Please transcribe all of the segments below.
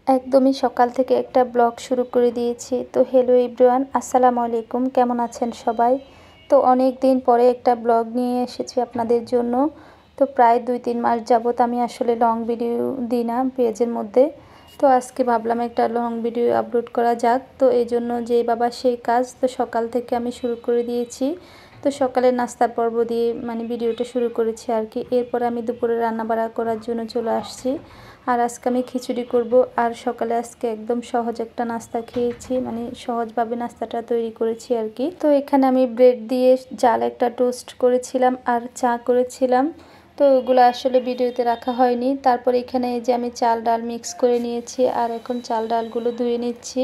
একদমই সকাল থেকে একটা ব্লগ শুরু করে দিয়েছি। তো হ্যালো এভরিওয়ান, আসসালামু আলাইকুম। কেমন আছেন সবাই? তো অনেক দিন পরে একটা ব্লগ নিয়ে এসেছি আপনাদের জন্য। তো প্রায় 2-3 মাস যাবত আমি আসলে লং ভিডিও দিই না পেজের মধ্যে। তো আজকে ভাবলাম একটা লং ভিডিও আপলোড করা যাক। তো এই জন্য যে বাবা সেই কাজ, তো সকাল থেকে আমি শুরু করে দিয়েছি। তো সকালে নাস্তার পর্ব দিয়ে ভিডিওটা শুরু করেছি আর কি। এরপর আমি দুপুরে রান্নাবাড়া করার জন্য চলে আসছি। আর আজকে আমি খিচুড়ি করব। আর সকালে আজকে একদম সহজ একটা নাস্তা খেয়েছি, সহজভাবে নাস্তাটা তৈরি করেছি আর কি। তো এখানে আমি ব্রেড দিয়ে জাল একটা টোস্ট করেছিলাম আর চা করেছিলাম। তো ওগুলো আসলে ভিডিওতে রাখা হয়নি। তারপর এখানে এই যে আমি চাল ডাল মিক্স করে নিয়েছি আর এখন চাল ডালগুলো ধুয়ে নিচ্ছি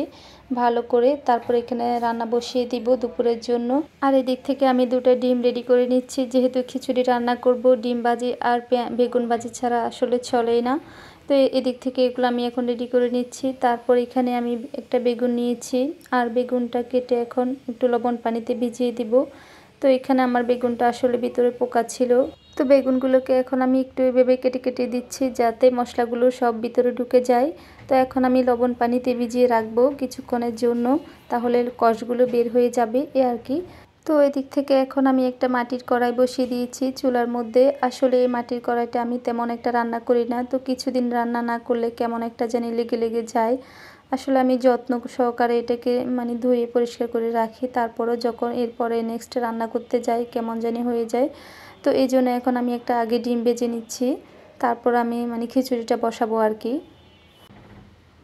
ভালো করে। তারপর এখানে রান্না বসিয়ে দিব দুপুরের জন্য। আর এদিক থেকে আমি 2টা ডিম রেডি করে নিচ্ছি, যেহেতু খিচুড়ি রান্না করব। ডিম ভাজি আর বেগুন ভাজি ছাড়া আসলে চলেই না। তো এদিক থেকে এগুলো আমি এখন রেডি করে নিচ্ছি। তারপর এখানে আমি একটা বেগুন নিয়েছি আর বেগুনটা কেটে এখন একটু লবণ পানিতে ভিজিয়ে দিব। তো এখানে আমার বেগুনটা আসলে ভিতরে পোকা ছিল। তো বেগুনগুলোকে এখন আমি একটু এভাবে কেটে কেটে দিচ্ছি যাতে মশলাগুলো সব ভিতরে ঢুকে যায়। তো এখন আমি লবণ পানিতে ভিজিয়ে রাখবো কিছুক্ষণের জন্য, তাহলে কষগুলো বের হয়ে যাবে আর কি। তো এদিক থেকে এখন আমি একটা মাটির কড়াই বসিয়ে দিয়েছি চুলার মধ্যে। আসলে এই মাটির কড়াইটা আমি তেমন একটা রান্না করি না, তো কিছুদিন রান্না না করলে কেমন একটা জানি লেগে লেগে যায়। আসলে আমি যত্ন সহকারে এটাকে ধুয়ে পরিষ্কার করে রাখি, তারপরও যখন এরপরে নেক্সট রান্না করতে যাই কেমন জানি হয়ে যায়। তো এই জন্য এখন আমি একটা আগে ডিম ভেজে নিচ্ছি, তারপর আমি খিচুড়িটা বসাবো আর কি।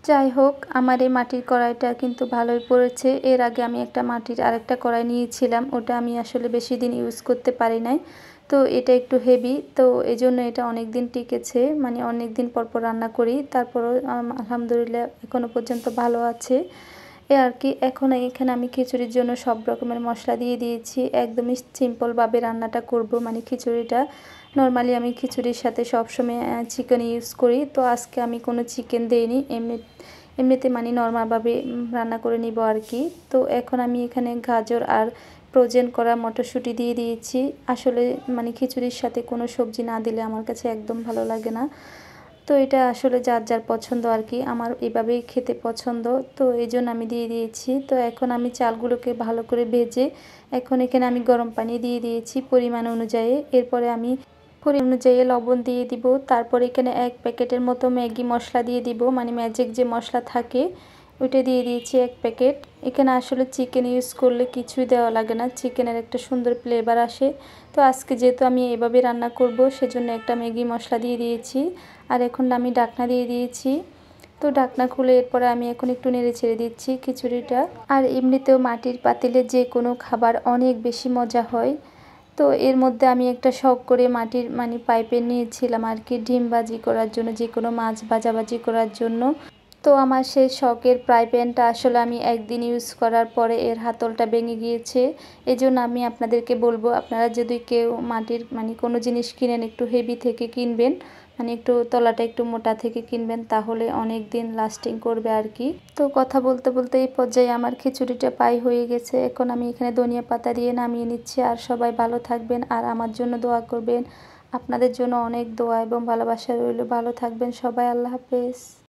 যাই হোক, আমার এই মাটির কড়াইটা কিন্তু ভালোই পড়েছে। এর আগে আমি একটা মাটির আরেকটা কড়াই নিয়েছিলাম, ওটা আমি আসলে বেশি দিন ইউজ করতে পারি নাই। তো এটা একটু হেভি, তো এই জন্য এটা অনেক দিন টিকেছে, অনেক দিন পর পর রান্না করি, তারপরও আলহামদুলিল্লাহ এখনও পর্যন্ত ভালো আছে এ আর কি। এখন এখানে আমি খিচুড়ির জন্য সব রকমের মশলা দিয়ে দিয়েছি। একদমই সিম্পলভাবে রান্নাটা করব, খিচুড়িটা নর্মালি আমি খিচুড়ির সাথে সবসময় চিকেন ইউজ করি। তো আজকে আমি কোনো চিকেন দেইনি, এমনিতে নর্মালভাবে রান্না করে নিব আর কি। তো এখন আমি এখানে গাজর আর ফ্রোজেন করা মটরশুঁটি দিয়ে দিয়েছি। আসলে খিচুড়ির সাথে কোনো সবজি না দিলে আমার কাছে একদম ভালো লাগে না। তো এটা আসলে যার যার পছন্দ আর কি, আমার এভাবেই খেতে পছন্দ, তো এই জন্য আমি দিয়ে দিয়েছি। তো এখন আমি চালগুলোকে ভালো করে ভেজে এখন এখানে আমি গরম পানি দিয়ে দিয়েছি পরিমাণ অনুযায়ী। এরপরে আমি পরিমাণ অনুযায়ী লবণ দিয়ে দিব। তারপর এখানে 1 প্যাকেটের মতো ম্যাগি মশলা দিয়ে দিব, ম্যাজিক যে মশলা থাকে ওইটা দিয়ে দিয়েছি 1 প্যাকেট। এখানে আসলে চিকেন ইউজ করলে কিছুই দেওয়া লাগে না, চিকেনের একটা সুন্দর ফ্লেভার আসে। তো আজকে যেহেতু আমি এভাবে রান্না করব সেজন্য একটা ম্যাগি মশলা দিয়ে দিয়েছি। আর এখন আমি ঢাকনা দিয়ে দিয়েছি। তো ঢাকনা খুলে এরপরে আমি এখন একটু নেড়ে ছেড়ে দিচ্ছি খিচুড়িটা। আর এমনিতেও মাটির পাতিলে যে কোনো খাবার অনেক বেশি মজা হয়। তো এর মধ্যে আমি একটা শখ করে মাটির পাইপে নিয়েছিলাম আর কি, ডিম ভাজি করার জন্য, যে কোনো মাছ ভাজাভাজি করার জন্য। তো আমার সেই শখের ফ্রাই প্যানটা আসলে আমি একদিন ইউজ করার পরে এর হাতলটা ভেঙে গিয়েছে। এই জন্য আমি আপনাদেরকে বলবো, আপনারা যদি কেউ মাটির কোনো জিনিস কিনেন একটু হেভি থেকে কিনবেন, একটু তলাটা একটু মোটা থেকে কিনবেন, তাহলে অনেক দিন লাস্টিং করবে আর কি। তো কথা বলতে বলতে এই পর্যায়ে আমার খিচুড়িটা প্রায় হয়ে গেছে। এখন আমি এখানে ধনিয়া পাতা দিয়ে নামিয়ে নিচ্ছি। আর সবাই ভালো থাকবেন আর আমার জন্য দোয়া করবেন। আপনাদের জন্য অনেক দোয়া এবং ভালোবাসা রইল। ভালো থাকবেন সবাই, আল্লাহ হাফেজ।